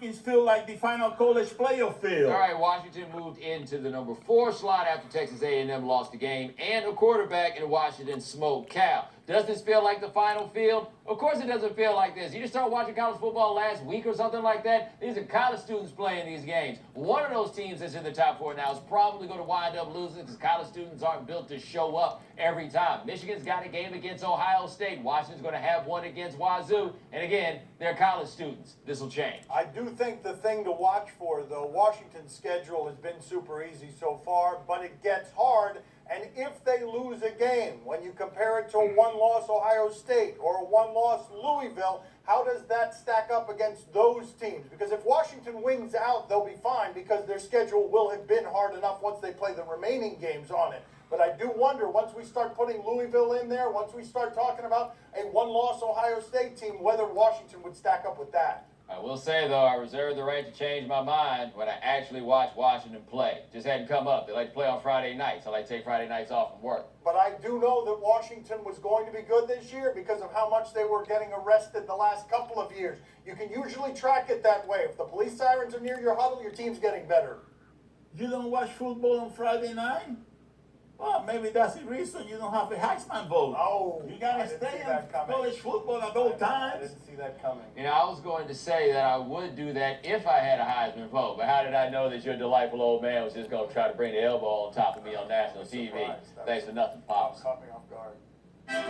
rankings feel like the final college playoff field. All right, Washington moved into the number 4 slot after Texas A&M lost the game, and a quarterback in Washington smoked Cal. Does this feel like the final field? Of course it doesn't feel like this. You just started watching college football last week or something like that. These are college students playing these games. One of those teams that's in the top 4 now is probably going to wind up losing because college students aren't built to show up every time. Michigan's got a game against Ohio State. Washington's going to have one against Wazoo. And again, they're college students. This will change. I do think the thing to watch for, though, Washington's schedule has been super easy so far, but it gets hard. And if they lose a game, when you compare it to a one-loss Ohio State or a one-loss Louisville, how does that stack up against those teams? Because if Washington wins out, they'll be fine because their schedule will have been hard enough once they play the remaining games on it. But I do wonder, once we start putting Louisville in there, once we start talking about a one-loss Ohio State team, whether Washington would stack up with that. I will say, though, I reserve the right to change my mind when I actually watch Washington play. Just hadn't come up. They like to play on Friday nights. I like to take Friday nights off from work. But I do know that Washington was going to be good this year because of how much they were getting arrested the last couple of years. You can usually track it that way. If the police sirens are near your huddle, your team's getting better. You don't watch football on Friday night? Well, maybe that's the reason you don't have a Heisman vote. Oh, You gotta I didn't stay see in that coming. college football at all I times. didn't see that coming. You know, I was going to say that I would do that if I had a Heisman vote, but how did I know that your delightful old man was just going to try to bring the elbow on top of me on national TV? Surprised. Thanks for nothing, Pops. Caught me off guard.